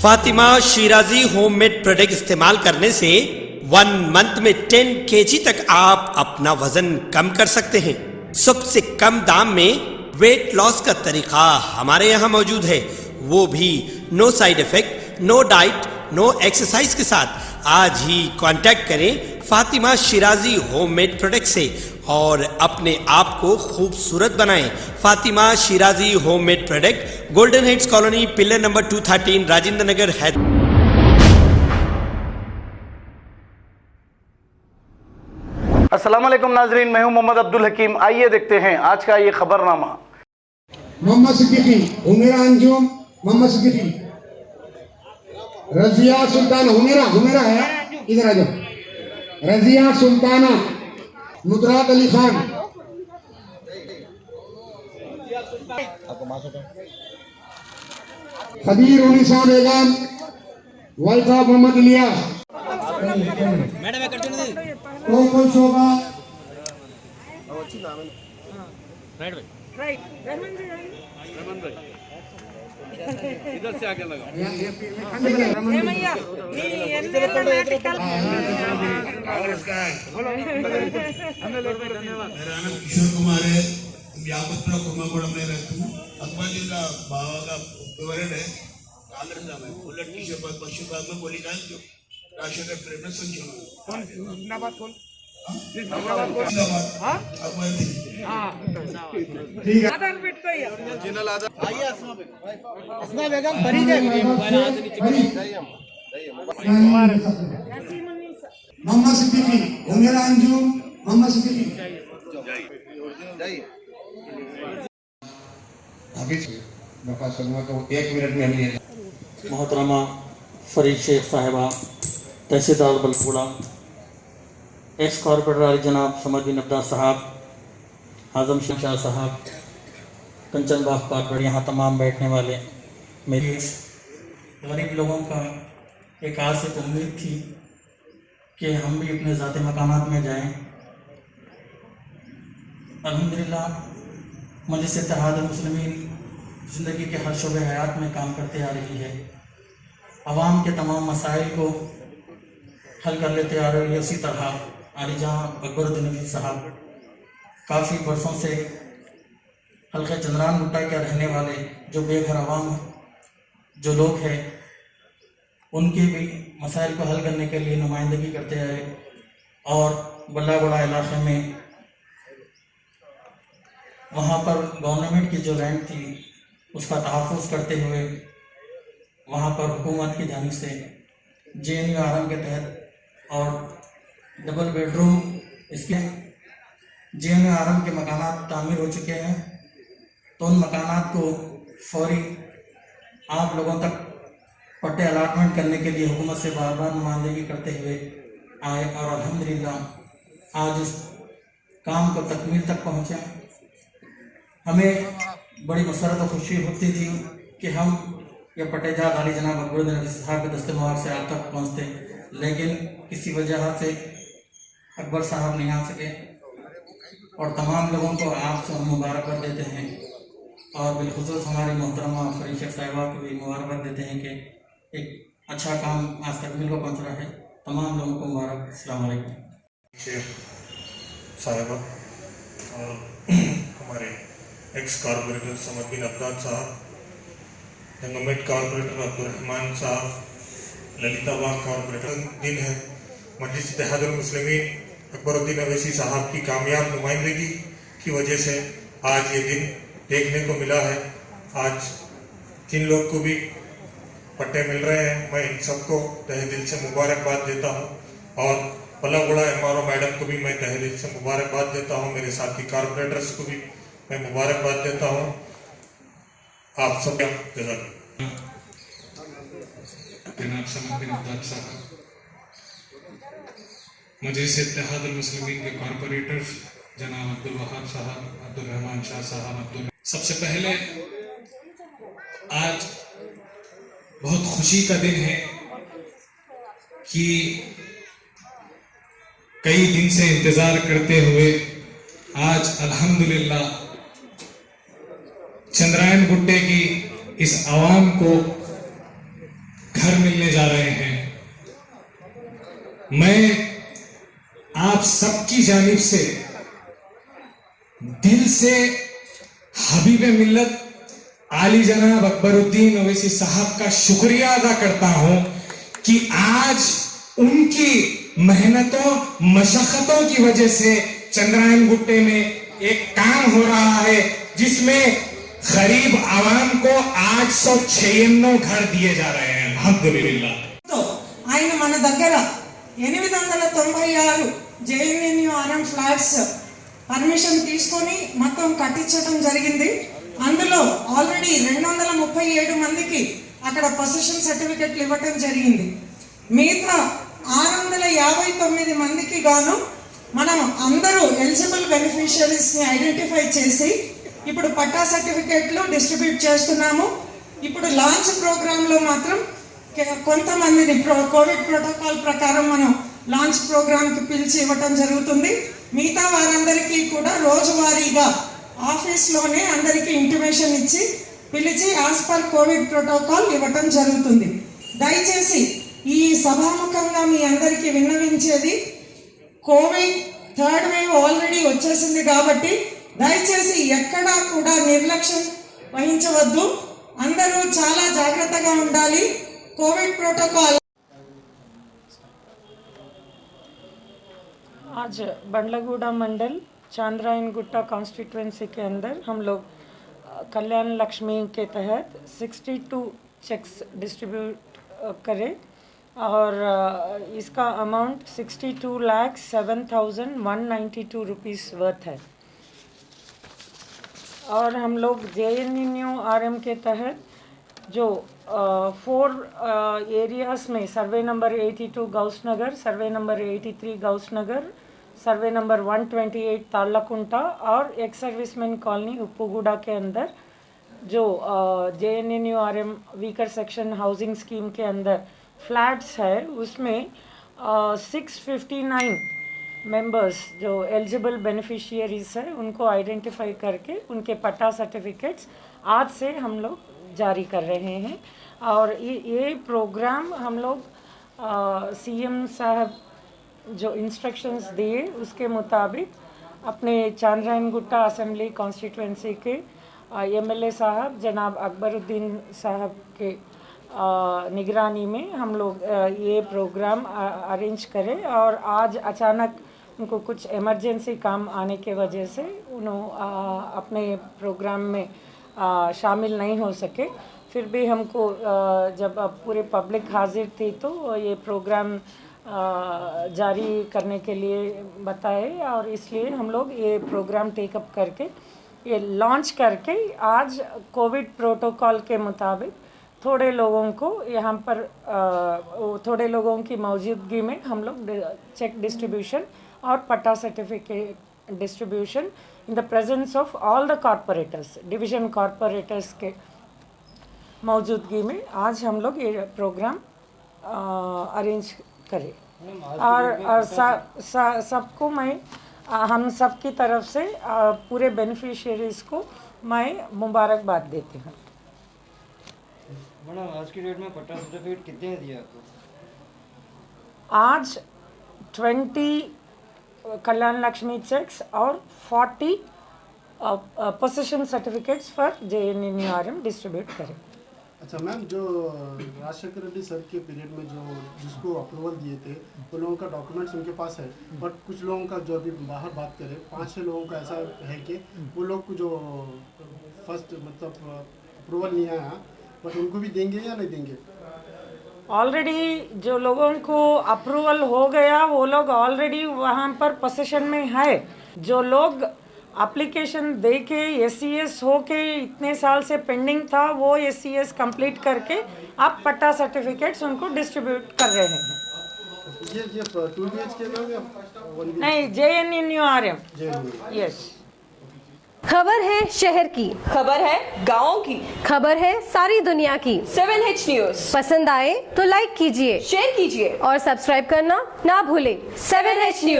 Fatima Shirazi homemade product इस्तेमाल करने से 1 मंथ में 10 kg तक आप अपना वजन कम कर सकते हैं। सबसे कम दाम में वेट लॉस का तरीका हमारे यहाँ मौजूद है, वो भी no side effect, no diet, no exercise के साथ। आज ही कांटेक्ट करें फातिमा शिराजी होममेड प्रोडक्ट से और अपने आप को खूबसूरत बनाएं। Fatima Shirazi homemade product, golden heads colony, pillar number 213, Rajendra Nagar, Hyderabad. अस्सलाम वालेकुम नाजरीन, मैं हूं मोहम्मद अब्दुल हकीम। आइए देखते हैं आज का ये खबरनामा। मोहम्मद सिद्दीकी, हुमेरा अंजुम, मोहम्मद सिद्दीकी, रजिया सुल्ताना, हुमेरा है, इधर आ जाओ। रजिया सुल्ताना, नुसरत अली खान, खदीर उनिसा बेगम, वाइफ ऑफ मोहम्मद इलियास, कोई शोभा, इधर से आगे लगा। किशोर कुमार है, व्यापक कुमारगुड़ा रहती हूँ। अकबर जिला बाबा का फेवरेट है, कांग्रेस में बुलेट की शपथ पशुपाल में बोली जाए जो राष्ट्र के प्रेम संचलन मोहम्मद सिद्दीकी, हुमेरा अंजुम, मोहम्मद सिद्दीकी। अभी बफा सलमा को 1 मिनट में लिए। मोहतरमा फरीद शेख साहिबा, तहसीलदार बलपुड़ा, एक्स कॉर्पोरेटर जनाब समद बिन अब्दा साहब, आजम शाह साहब, कंचन बाग कॉर्पोरेटर, यहाँ तमाम बैठने वाले, मेरी गरीब लोगों का एक आस एक उम्मीद थी कि हम भी अपने ज़ाती मकानात में जाएं। अल्हम्दुलिल्लाह मजलिस इत्तेहादुल मुस्लिमीन ज़िंदगी के हर शोबे हयात में काम करते आ रही है, आवाम के तमाम मसाइल को हल कर लेते आ रही है। उसी तरह आलिजहाँ अकबरुद्दीन नबी साहब काफ़ी बरसों से हल्के चंद्रान गुट्टा के रहने वाले जो बेघर आवाम जो लोग हैं उनके भी मसाइल को हल करने के लिए नुमाइंदगी करते आए और बल्लागुड़ा इलाके में वहाँ पर गवर्नमेंट की जो लैंड थी उसका तहफ़्फ़ुज़ करते हुए वहाँ पर हुकूमत की जानिब से JNU आरम के तहत और डबल बेडरूम इसके JNU आरम के मकानात तामीर हो चुके हैं, तो उन मकानात को फौरी आप लोगों तक पट्टे अलाटमेंट करने के लिए हुकूमत से बार बार नुमाइंदगी करते हुए आए और अल्हम्दुलिल्लाह आज इस काम को तकमील तक पहुँचा। हमें बड़ी मसरत और खुशी होती थी कि हम ये पट्टेजात आली जनाब अकबरुद्दीन नबी साहब के दस्ते मुबारक से आप तक पहुँचते, लेकिन किसी वजह से अकबर साहब नहीं आ सके और तमाम लोगों को आपसे हम मुबारकबाद देते हैं और बिलखुसूस हमारी मोहतरमा फरीद शेख साहिबा को भी मुबारकबाद देते हैं कि एक अच्छा काम आज तकमील को पहुँच रहा है। तमाम लोगों को मुबारक। अस्सलाम वालेकुम। शेख साहिबा और हमारे एक्स कॉर्पोरेटर समद बिन अब्दा साहब, जंगमेट कॉर्पोरेटर अब्दुर्रहमान साहब, ललिताबाग कॉर्पोरेटर, दिन है मजलिस इत्तेहादुल मुस्लिमीन अकबरुद्दीन अवैसी साहब की कामयाब नुमाइंदगी की वजह से आज ये दिन देखने को मिला है। आज जिन लोग को भी पट्टे मिल रहे हैं मैं इन सबको तहे दिल से मुबारकबाद देता हूँ और बल्लागुड़ा MRO मैडम को भी मैं तहे दिल से मुबारकबाद देता हूँ। मेरे साथी कॉर्पोरेटर्स को भी मैं मुबारकबाद देता हूँ। आप सब जनाब समद बिन अब्दा साहब, मजलिस इत्तेहादुल मुस्लिमीन के कॉर्पोरेटर्स जनाब अब्दुल वहाब साहब, अब्दुर्रहमान शाह साहब, सबसे पहले आज बहुत खुशी का दिन है कि कई दिन से इंतज़ार करते हुए आज अल्हम्दुलिल्लाह चंद्रायन गुट्टे की इस आवाम को घर मिलने जा रहे हैं। मैं आप सबकी जानिब से दिल से हबीब मिल्लत आली जनाब अकबरुद्दीन ओवैसी साहब का शुक्रिया अदा करता हूं कि आज उनकी मेहनतों मशक्कतों की वजह से चंद्रायन गुट्टे में एक काम हो रहा है जिसमें गरीब आवाम को 896 घर दिए जा रहे हैं। अल्हम्दुलिल्लाह। ఆయన మన దగ్గర 896 JNNURM ఫ్లాట్స్ పర్మిషన్ తీసుకొని మొత్తం కట్టించడం జరిగింది. అందులో ఆల్రెడీ 237 మందికి అక్కడ పొజిషన్ సర్టిఫికెట్లు ఇవ్వటం జరిగింది. మిగతా 659 మందికి గాను మనం అందరూ ఎలిజిబుల్ బెనిఫిషియరీస్ని ఐడెంటిఫై చేసి ఇప్పుడు పట్టా సర్టిఫికెట్లు డిస్ట్రిబ్యూట్ చేస్తున్నాము. ఇప్పుడు లాంచ్ ప్రోగ్రాంలో మాత్రం కొంతమందిని కోవిడ్ ప్రోటోకాల్ ప్రకారం మనం లాంచ్ ప్రోగ్రాంకి పిలిచి ఇవ్వటం జరుగుతుంది. మిగతా వారందరికీ కూడా రోజువారీగా ఆఫీస్లోనే అందరికీ ఇంటిమేషన్ ఇచ్చి పిలిచి యాజ్ పర్ కోవిడ్ ప్రోటోకాల్ ఇవ్వటం జరుగుతుంది. దయచేసి ఈ సభాముఖంగా మీ అందరికీ విన్నవించేది, కోవిడ్ థర్డ్ వేవ్ ఆల్రెడీ వచ్చేసింది కాబట్టి దయచేసి ఎక్కడా కూడా నిర్లక్ష్యం వహించవద్దు. అందరూ చాలా జాగ్రత్తగా ఉండాలి. Covid protocol. आज बंडलगुड़ा मंडल चांद्रायन गुट्टा कॉन्स्टिट्यूंसी के अंदर हम लोग कल्याण लक्ष्मी के तहत 62 चेक्स डिस्ट्रीब्यूट करें और इसका अमाउंट 62,07,192 रुपीस वर्थ है। और हम लोग JNNURM के तहत जो 4 एरियाज़ में सर्वे नंबर 82 गौस नगर, सर्वे नंबर 83 गौस नगर, सर्वे नंबर 128 तालकुंटा और एक्स सर्विसमैन कॉलोनी उप्पुगुड़ा के अंदर जो JNNURM weaker section housing scheme के अंदर फ्लैट्स है उसमें 659 मेंबर्स जो एलिजिबल बेनिफिशियरीज है उनको आइडेंटिफाई करके उनके पट्टा सर्टिफिकेट्स आज से हम लोग जारी कर रहे हैं। और ये प्रोग्राम हम लोग CM साहब जो इंस्ट्रक्शंस दिए उसके मुताबिक अपने चांद्रायन गुट्टा असेंबली कॉन्स्टिट्यूंसी के MLA साहब जनाब अकबरुद्दीन साहब के निगरानी में हम लोग ये प्रोग्राम अरेंज करें। और आज अचानक उनको कुछ इमरजेंसी काम आने के वजह से उन्होंने अपने प्रोग्राम में शामिल नहीं हो सके। फिर भी हमको जब अब पूरे पब्लिक हाजिर थी तो ये प्रोग्राम जारी करने के लिए बताए और इसलिए हम लोग ये प्रोग्राम टेकअप करके ये लॉन्च करके आज कोविड प्रोटोकॉल के मुताबिक थोड़े लोगों को यहाँ पर थोड़े लोगों की मौजूदगी में हम लोग चेक डिस्ट्रीब्यूशन और पट्टा certificate distribution in the presence of all the corporators division corporators के मौजूदगी में आज हम लोग ये प्रोग्राम अरेंज करें। और सबको मैं हम सब की तरफ से पूरे बेनिफिशियरीज़ को मैं मुबारकबाद देती हूँ। मैडम आज की डेट में पट्टा सर्टिफिकेट कितने दिया आपको? आज 20 कल्याण लक्ष्मी चेक्स और 40 position certificates for JNNURM distribute करें। अच्छा मैम, जो राजशेखर रेड्डी सर के पीरियड में जो जिसको अप्रूवल दिए थे वो लोगों का डॉक्यूमेंट्स उनके पास है, बट कुछ लोगों का जो अभी बाहर बात करें 5-6 लोगों का ऐसा है कि वो लोग को जो फर्स्ट मतलब अप्रूवल नहीं आया, बट उनको भी देंगे या नहीं देंगे? ऑलरेडी जो लोगों को अप्रूवल हो गया वो लोग ऑलरेडी वहाँ पर पोजीशन में है। जो लोग एप्लीकेशन दे के SCS हो के इतने साल से पेंडिंग था वो SCS कंप्लीट करके अब पट्टा सर्टिफिकेट्स उनको डिस्ट्रीब्यूट कर रहे हैं। ये 2 BHK में या 1 BHK? नहीं, JNNURM। यस। खबर है शहर की, खबर है गाँव की, खबर है सारी दुनिया की। 7H न्यूज पसंद आए तो लाइक कीजिए, शेयर कीजिए और सब्सक्राइब करना ना भूलें। 7H news.